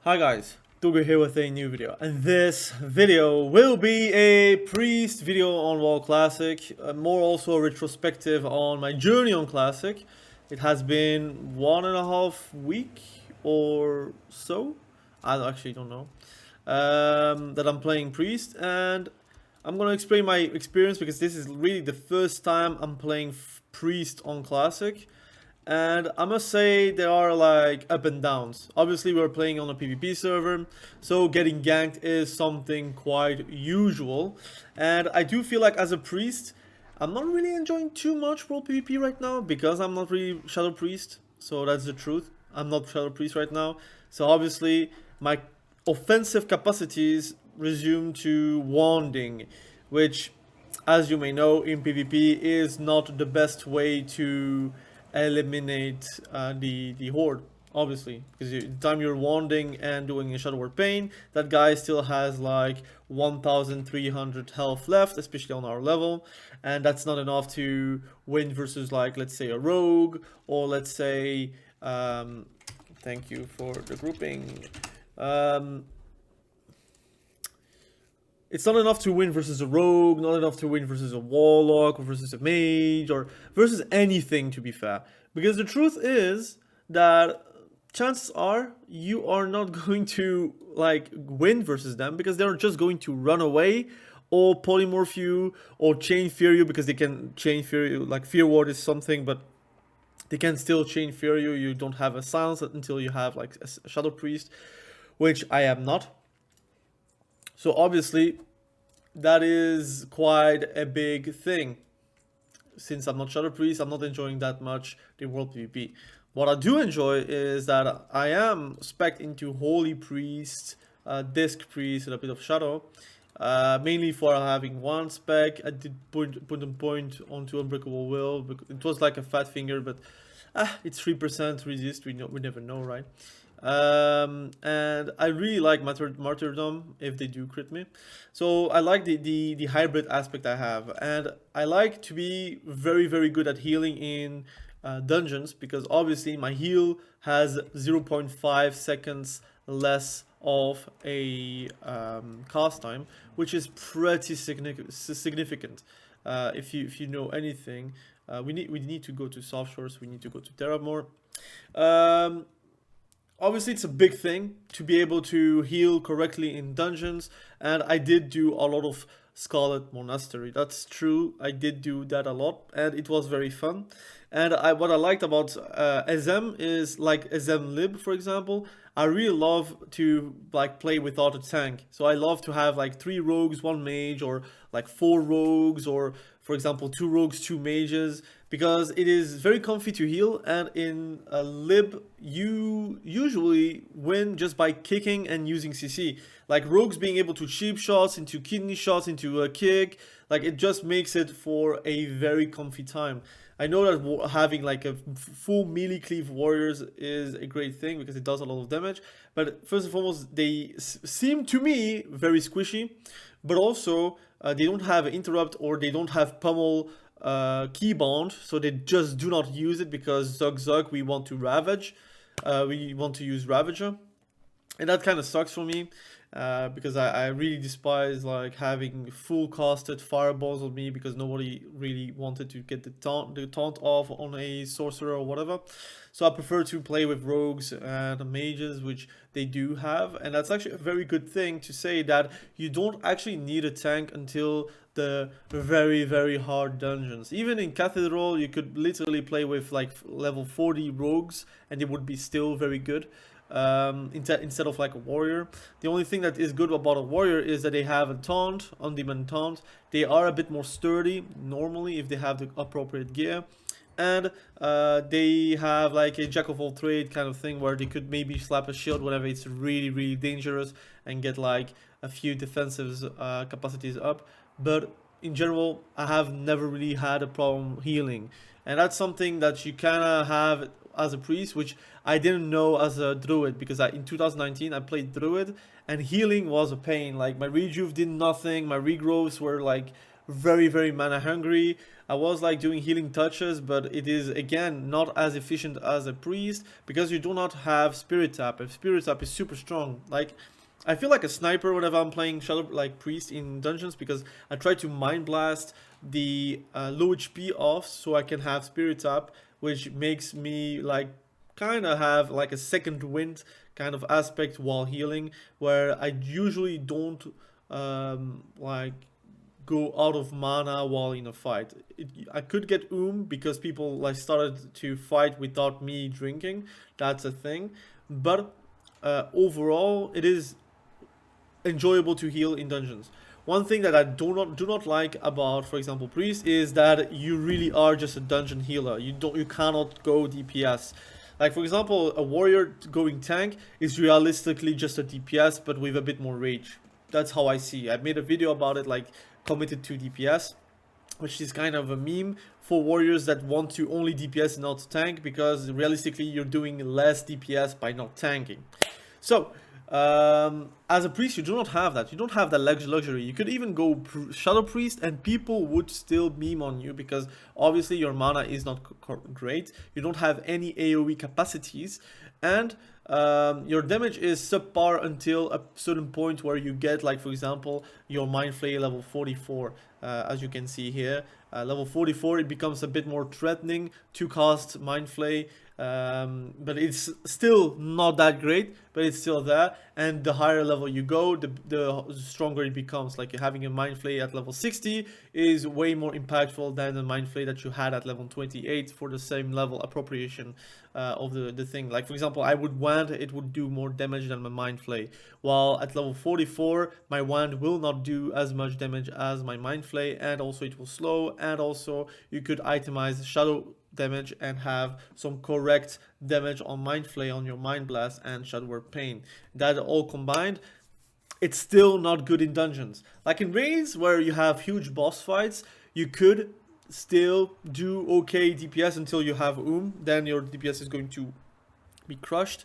Hi guys, Tuga here with a new video, and this video will be a priest video on WoW Classic, more also a retrospective on my journey on Classic. It has been 1.5 week or so, I actually don't know, that I'm playing priest, and I'm gonna explain my experience because this is really the first time I'm playing priest on Classic. And I must say there are like up and downs. Obviously we're playing on a PvP server, so getting ganked is something quite usual. And I do feel like as a priest, I'm not really enjoying too much world PvP right now because I'm not really Shadow Priest. So that's the truth. I'm not Shadow Priest right now. So obviously my offensive capacities resume to wanding, which as you may know in PvP is not the best way to eliminate the horde, obviously, because the time you're wanding and doing a shadow word pain, that guy still has like 1300 health left, especially on our level, and that's not enough to win versus, like, let's say a rogue, or let's say thank you for the grouping. It's not enough to win versus a rogue, not enough to win versus a warlock, or versus a mage, or versus anything, to be fair. Because the truth is that chances are you are not going to like win versus them because they're just going to run away or polymorph you or chain fear you, because they can chain fear you. Like fear ward is something, but they can still chain fear you. You don't have a silence until you have like a shadow priest, which I am not. So obviously, that is quite a big thing. Since I'm not Shadow Priest, I'm not enjoying that much the world PvP. What I do enjoy is that I am spec'd into Holy Priest, Disc Priest, and a bit of Shadow. Mainly for having one spec. I did point onto Unbreakable Will. It was like a fat finger, but it's 3% resist. We never know, right? And I really like martyrdom if they do crit me. So I like the hybrid aspect I have, and I like to be very good at healing in dungeons, because obviously my heal has 0.5 seconds less of a cast time, which is pretty significant. If you know anything, we need to go to soft shores. We need to go to Terra more. Um, Obviously it's a big thing to be able to heal correctly in dungeons, and I did do a lot of Scarlet Monastery. That's true, I did do that a lot, and it was very fun. And what I liked about SM is, like SM Lib for example, I really love to like play without a tank. So I love to have like 3 rogues, 1 mage, or like 4 rogues, or for example 2 rogues, 2 mages, because it is very comfy to heal. And in a lib you usually win just by kicking and using CC. Like rogues being able to cheap shots into kidney shots into a kick, like it just makes it for a very comfy time. I know that having like a full melee cleave warriors is a great thing because it does a lot of damage, but first and foremost they seem to me very squishy, but also they don't have interrupt, or they don't have pummel key bond, so they just do not use it because Zug we want to ravage, we want to use Ravager, and that kind of sucks for me, because I really despise like having full casted fireballs on me, because nobody really wanted to get the taunt off on a sorcerer or whatever. So I prefer to play with rogues and mages, which they do have, and that's actually a very good thing to say, that you don't actually need a tank until the very hard dungeons. Even in Cathedral you could literally play with like level 40 rogues and they would be still very good, instead of like a warrior. The only thing that is good about a warrior is that they have a taunt, on-demand taunt. They are a bit more sturdy normally if they have the appropriate gear, and they have like a jack of all trade kind of thing, where they could maybe slap a shield whenever it's really dangerous and get like a few defensive capacities up. But in general, I have never really had a problem healing, and that's something that you kind of have as a priest, which I didn't know as a druid, because in 2019 I played druid and healing was a pain. Like my rejuve did nothing, my regrowths were like very, very mana hungry. I was like doing healing touches, but it is again not as efficient as a priest because you do not have spirit tap, and spirit tap is super strong. Like, I feel like a sniper whenever I'm playing shadow like priest in dungeons because I try to mind blast the low HP off so I can have spirit tap, which makes me like kind of have like a second wind kind of aspect while healing, where I usually don't like go out of mana while in a fight. I could get because people like started to fight without me drinking. That's a thing, but overall, it is enjoyable to heal in dungeons. One thing that I do not like about, for example, priest is that you really are just a dungeon healer. You cannot go DPS. Like for example, a warrior going tank is realistically just a DPS, but with a bit more rage. That's how I see. I made a video about it, like committed to DPS, which is kind of a meme for warriors that want to only DPS and not tank, because realistically you're doing less DPS by not tanking. So, as a priest, you do not have that. You don't have that luxury. You could even go Shadow Priest and people would still meme on you because obviously your mana is not great. You don't have any AoE capacities, and your damage is subpar until a certain point where you get, like for example, your Mind Flay level 44. As you can see here, level 44, it becomes a bit more threatening to cast Mind Flay. But it's still not that great, but it's still there. And the higher level you go, the stronger it becomes. Like having a Mind Flay at level 60 is way more impactful than the Mind Flay that you had at level 28 for the same level appropriation of the thing. Like for example, I would wand, it would do more damage than my Mind Flay, while at level 44 my wand will not do as much damage as my Mind Flay, and also it will slow, and also you could itemize shadow damage and have some correct damage on Mind Flay on your Mind Blast and Shadow Word Pain. That all combined, it's still not good in dungeons. Like in raids where you have huge boss fights, you could still do okay DPS until you have then your DPS is going to be crushed.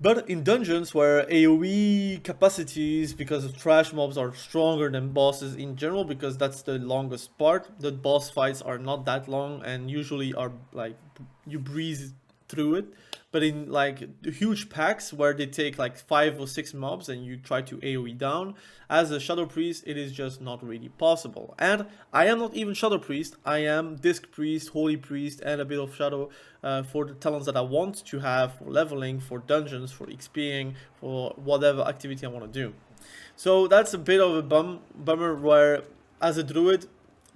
But in dungeons where AoE capacities, because of trash mobs, are stronger than bosses in general, because that's the longest part, the boss fights are not that long and usually are like you breeze through it. But in like huge packs where they take like 5 or 6 mobs and you try to AoE down, as a Shadow Priest, it is just not really possible. And I am not even Shadow Priest, I am Disc Priest, Holy Priest, and a bit of Shadow for the talents that I want to have for leveling, for dungeons, for XPing, for whatever activity I want to do. So that's a bit of a bummer where, as a druid,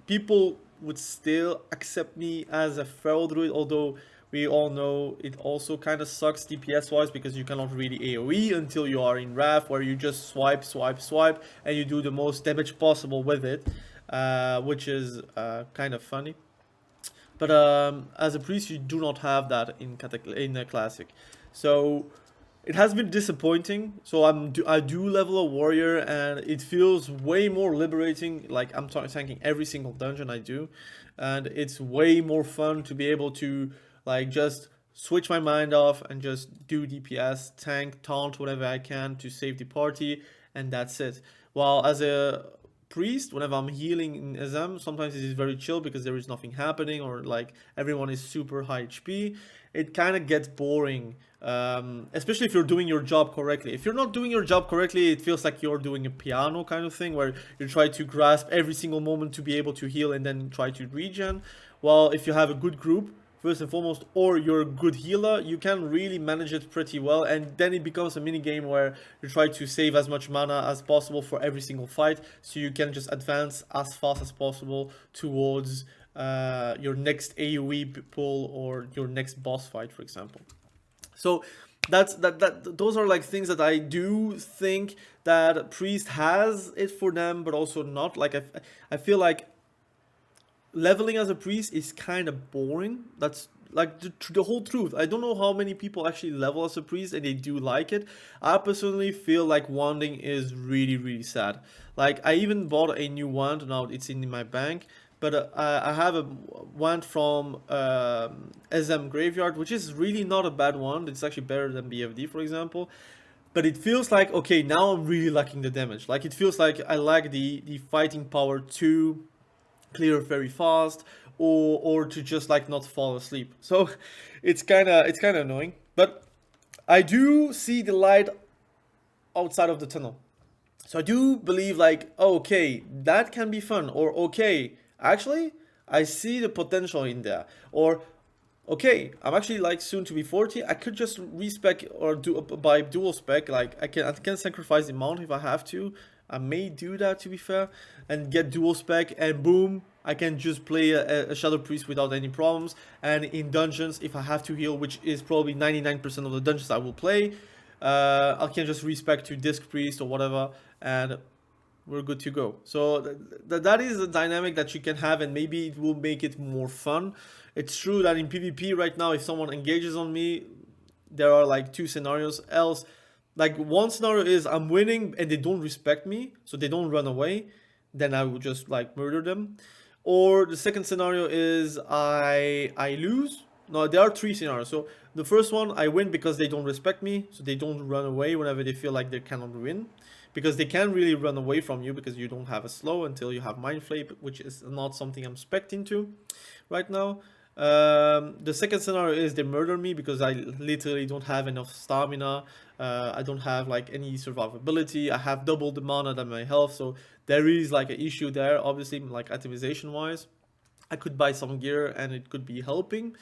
people would still accept me as a feral druid, although we all know it also kind of sucks DPS wise because you cannot really AoE until you are in Wrath, where you just swipe, swipe, swipe, and you do the most damage possible with it, which is kind of funny. But as a priest, you do not have that in a classic, so it has been disappointing. So I do level a warrior, and it feels way more liberating. Like I'm tanking every single dungeon I do, and it's way more fun to be able to like just switch my mind off and just do DPS, tank, taunt whatever I can to save the party, and that's it. While as a priest, whenever I'm healing in SM, sometimes it is very chill because there is nothing happening, or like everyone is super high HP. It kind of gets boring, especially if you're doing your job correctly. If you're not doing your job correctly, it feels like you're doing a piano kind of thing where you try to grasp every single moment to be able to heal and then try to regen. While if you have a good group, first and foremost, or you're a good healer, you can really manage it pretty well, and then it becomes a mini game where you try to save as much mana as possible for every single fight, so you can just advance as fast as possible towards your next AoE pull or your next boss fight, for example. So those are like things that I do think that priest has it for them, but also not. Like I feel like leveling as a priest is kind of boring. That's like the whole truth. I don't know how many people actually level as a priest and they do like it. I personally feel like wanding is really, really sad. Like I even bought a new wand, now it's in my bank, but I have a wand from SM Graveyard, which is really not a bad wand. It's actually better than BFD, for example. but it feels like, okay, now I'm really lacking the damage. Like, it feels like I lack the fighting power to clear very fast, or to just like not fall asleep. So it's kind of annoying, but I do see the light outside of the tunnel. So I do believe like, okay, that can be fun, or okay, actually I see the potential in there, or okay, I'm actually like soon to be 40. I could just respec or do by dual spec. Like I can sacrifice the mount if I have to. I may do that, to be fair, and get dual spec, and boom, I can just play a shadow priest without any problems. And in dungeons, if I have to heal, which is probably 99% of the dungeons I will play, I can just respec to disc priest or whatever, and we're good to go. So that is a dynamic that you can have, and maybe it will make it more fun. It's true that in PvP right now, if someone engages on me, there are like two scenarios. Else, like one scenario is I'm winning and they don't respect me, so they don't run away. Then I will just like murder them. Or the second scenario is I lose. No, there are three scenarios. So the first one, I win because they don't respect me, so they don't run away whenever they feel like they cannot win, because they can't really run away from you because you don't have a slow until you have mind flame, which is not something I'm specting to right now. The second scenario is they murder me because I literally don't have enough stamina. I don't have like any survivability. I have double the mana than my health, so there is like an issue there. Obviously, like itemization wise, I could buy some gear and it could be helping.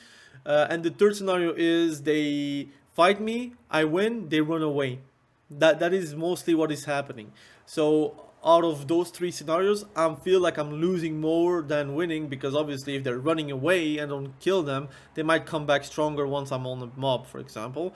And the third scenario is they fight me, I win, they run away. That is mostly what is happening. So out of those three scenarios, I feel like I'm losing more than winning, because obviously if they're running away and don't kill them, they might come back stronger once I'm on a mob, for example.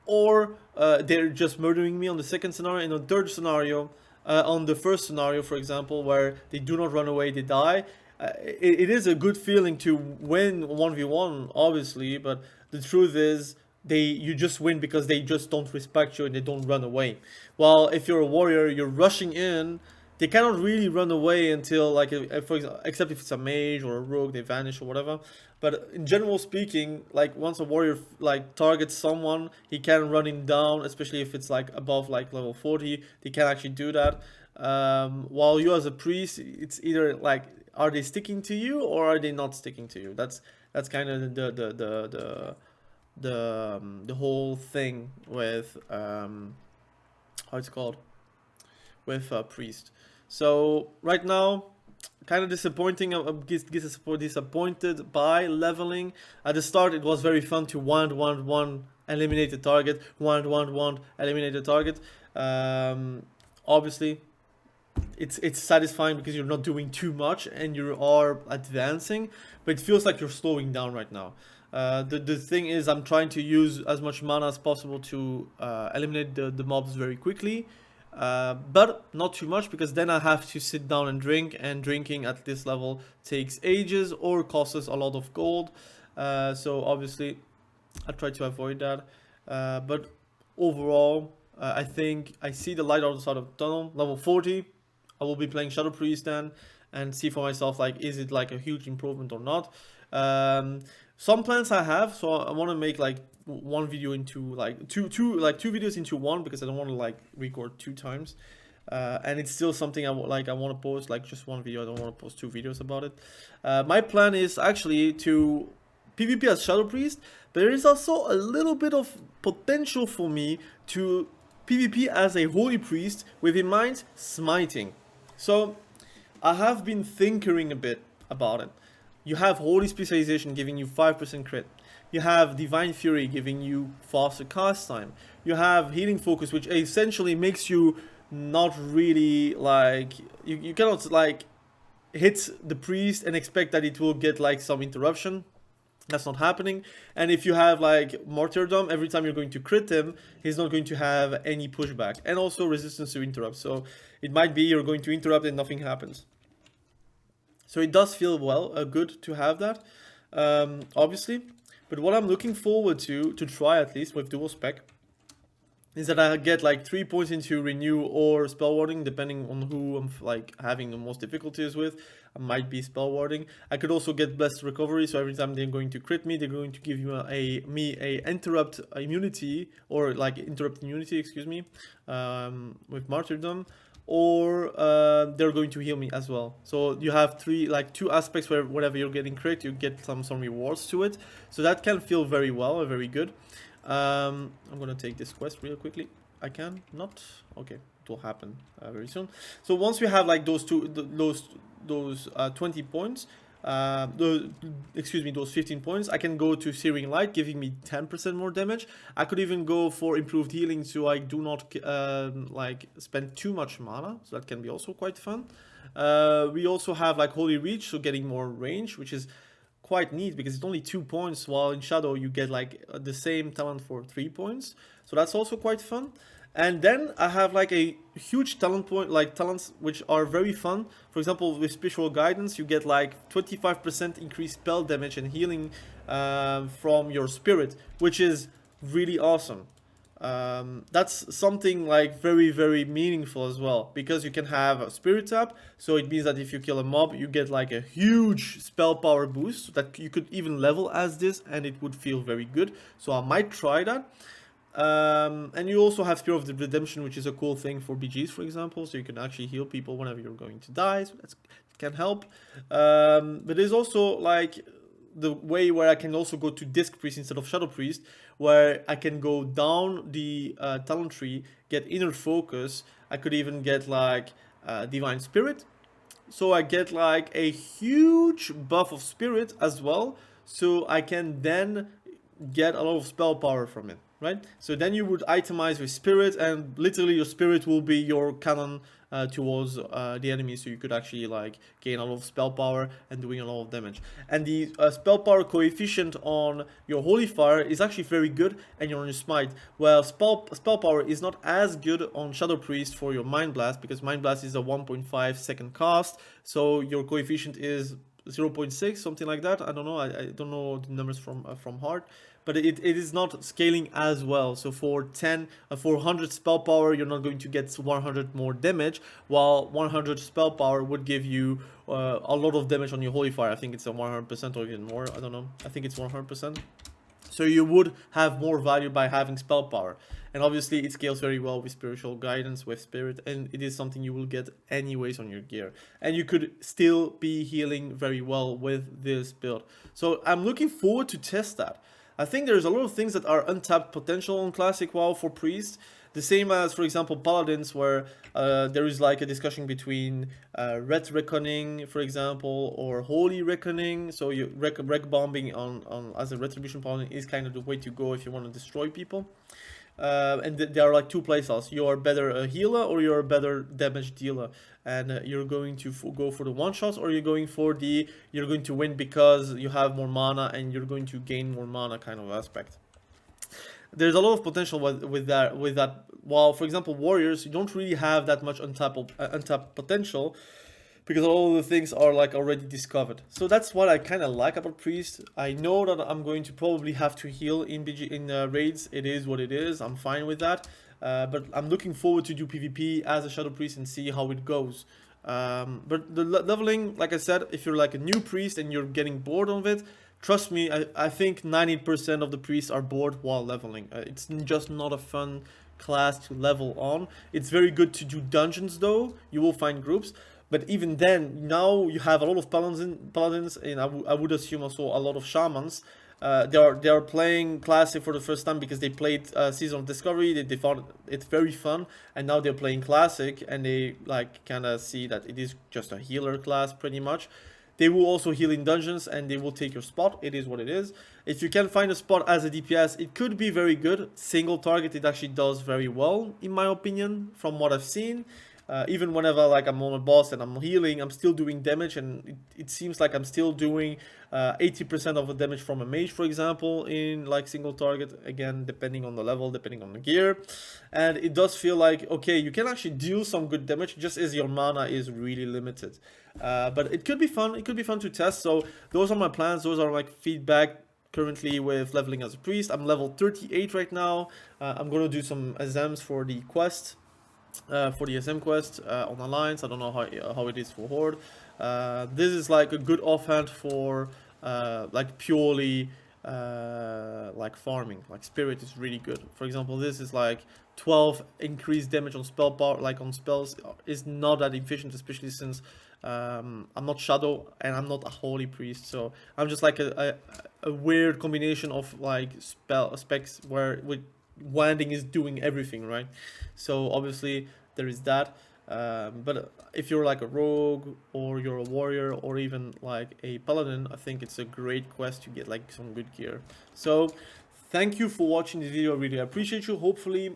Or they're just murdering me on the second scenario. In the third scenario, on the first scenario, for example, where they do not run away, they die. It is a good feeling to win 1v1, obviously, but the truth is you just win because they just don't respect you and they don't run away. While if you're a warrior, you're rushing in, they cannot really run away until like for example, except if it's a mage or a rogue, they vanish or whatever. But in general speaking, like once a warrior like targets someone, he can run him down, especially if it's like above like level 40. They can actually do that. While you as a priest, it's either like, are they sticking to you or are they not sticking to you? That's kind of the whole thing with how it's called, with priest. So right now, kind of disappointing. I'm disappointed by leveling. At the start, it was very fun to one eliminate the target, one eliminate the target. Obviously, it's satisfying because you're not doing too much and you are advancing, but it feels like you're slowing down right now. The thing is, I'm trying to use as much mana as possible to eliminate the mobs very quickly, but not too much, because then I have to sit down and drink, and drinking at this level takes ages or costs us a lot of gold. So obviously I try to avoid that, but overall I think I see the light outside of the tunnel. Level 40, I will be playing Shadow Priest then, and see for myself like, is it like a huge improvement or not. Some plans I have, so I want to make like one video into like two videos into one, because I don't want to like record two times. And it's still something I want to post, like just one video. I don't want to post two videos about it. My plan is actually to PvP as Shadow Priest, but there is also a little bit of potential for me to PvP as a Holy Priest, with in mind Smiting. So I have been thinking a bit about it. You have Holy Specialization giving you 5% crit. You have Divine Fury giving you faster cast time. You have Healing Focus, which essentially makes you not really like, you cannot like hit the priest and expect that it will get like some interruption. That's not happening. And if you have like Martyrdom, every time you're going to crit him, he's not going to have any pushback. And also resistance to interrupt. So it might be you're going to interrupt and nothing happens. So it does feel good to have that, obviously. But what I'm looking forward to try at least with dual spec, is that I get like 3 points into renew or spell warding, depending on who I'm like having the most difficulties with. I might be spell warding. I could also get blessed recovery, so every time they're going to crit me, they're going to give you a interrupt immunity, or like interrupt immunity, excuse me, with martyrdom, or they're going to heal me as well. So you have two aspects where whenever you're getting crit, you get some rewards to it. So that can feel very well, very good. I'm gonna take this quest real quickly. I can not. Okay, it will happen very soon. So once we have like those 20 points, those 15 points, I can go to Searing Light, giving me 10% more damage. I could even go for improved healing, so I do not like spend too much mana. So that can be also quite fun. We also have like Holy Reach, so getting more range, which is quite neat because it's only 2 points, while in Shadow you get like the same talent for 3 points. So that's also quite fun. And then I have like a huge talents which are very fun. For example, with Spiritual Guidance, you get like 25% increased spell damage and healing from your spirit, which is really awesome. That's something like very meaningful as well, because you can have a spirit tap, so it means that if you kill a mob, you get like a huge spell power boost that you could even level as this, and it would feel very good. So I might try that. And you also have Spear of the Redemption, which is a cool thing for BGs, for example, so you can actually heal people whenever you're going to die, so that can help. But there's also like the way where I can also go to Disc Priest instead of Shadow Priest, where I can go down the talent tree, get Inner Focus. I could even get like Divine Spirit, so I get like a huge buff of Spirit as well, so I can then get a lot of spell power from it, right? So then you would itemize with Spirit, and literally your Spirit will be your cannon towards the enemy, so you could actually like gain a lot of spell power and doing a lot of damage. And the spell power coefficient on your Holy Fire is actually very good, and you're on your Smite. Well, spell power is not as good on Shadow Priest for your Mind Blast, because Mind Blast is a 1.5 second cast, so your coefficient is 0.6, something like that. I don't know. I don't know the numbers from heart, but it is not scaling as well. So for 100 spell power, you're not going to get 100 more damage, while 100 spell power would give you a lot of damage on your Holy Fire. I think it's a 100% or even more. I don't know. I think it's 100%. So you would have more value by having spell power. And obviously it scales very well with Spiritual Guidance, with Spirit, and it is something you will get anyways on your gear. And you could still be healing very well with this build. So I'm looking forward to test that. I think there's a lot of things that are untapped potential on Classic WoW for Priest. The same as, for example, Paladins, where there is like a discussion between Red Reckoning, for example, or Holy Reckoning. So you wreck bombing on as a Retribution Paladin is kind of the way to go if you want to destroy people. And there are like two playstyles. You are better a healer, or you're a better damage dealer, and you're going to go for the one shots, or you're going for the you're going to win because you have more mana and you're going to gain more mana kind of aspect. There's a lot of potential with that. While, for example, warriors, you don't really have that much untapped potential, because all the things are like already discovered. So that's what I kind of like about Priest. I know that I'm going to probably have to heal in raids. It is what it is. I'm fine with that. But I'm looking forward to do PvP as a Shadow Priest and see how it goes. But the leveling, like I said, if you're like a new Priest and you're getting bored of it, trust me, I think 90% of the priests are bored while leveling. It's just not a fun class to level on. It's very good to do dungeons though. You will find groups. But even then, now you have a lot of paladins, and I would assume also a lot of shamans. They are playing Classic for the first time because they played Season of Discovery. They found it very fun, and now they're playing Classic, and they like kind of see that it is just a healer class pretty much. They will also heal in dungeons, and they will take your spot. It is what it is. If you can find a spot as a DPS, it could be very good. Single target, it actually does very well, in my opinion, from what I've seen. Even whenever like I'm on a boss and I'm healing, I'm still doing damage, and it seems like I'm still doing 80% of the damage from a mage, for example, in like single target, again depending on the level, depending on the gear. And it does feel like, okay, you can actually deal some good damage just as your mana is really limited. But it could be fun. It could be fun to test. So those are my plans. Those are like feedback. currently with leveling as a priest. I'm level 38 right now. I'm gonna do some exams for the quest. For the SM quest on Alliance. I don't know how it is for Horde. This is like a good offhand for like purely like farming. Like Spirit is really good. For example, this is like 12 increased damage on spell power, like on spells, is not that efficient, especially since I'm not Shadow and I'm not a Holy Priest, so I'm just like a weird combination of like specs where with wanding is doing everything, right? So obviously there is that. But if you're like a rogue or you're a warrior or even like a paladin, I think it's a great quest to get like some good gear. So thank you for watching this video. I really appreciate you. Hopefully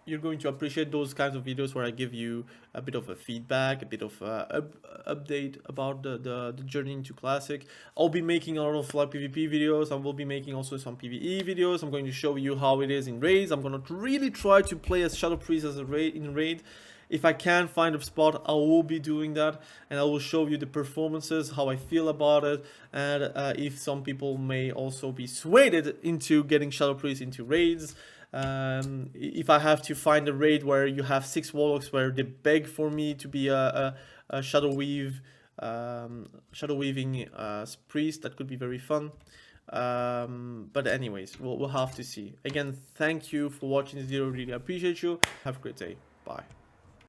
you're going to appreciate those kinds of videos where I give you a bit of a feedback, a bit of update about the journey into Classic. I'll be making a lot of like PvP videos. I will be making also some PvE videos. I'm going to show you how it is in raids. I'm going to really try to play as Shadow Priest as a raid in raid. If I can find a spot, I will be doing that, and I will show you the performances, how I feel about it, and if some people may also be swayed into getting Shadow Priest into raids. If I have to find a raid where you have 6 warlocks where they beg for me to be a shadow weaving priest, that could be very fun. But anyways, we'll have to see. Again, thank you for watching this video. Really appreciate you. Have a great day. Bye.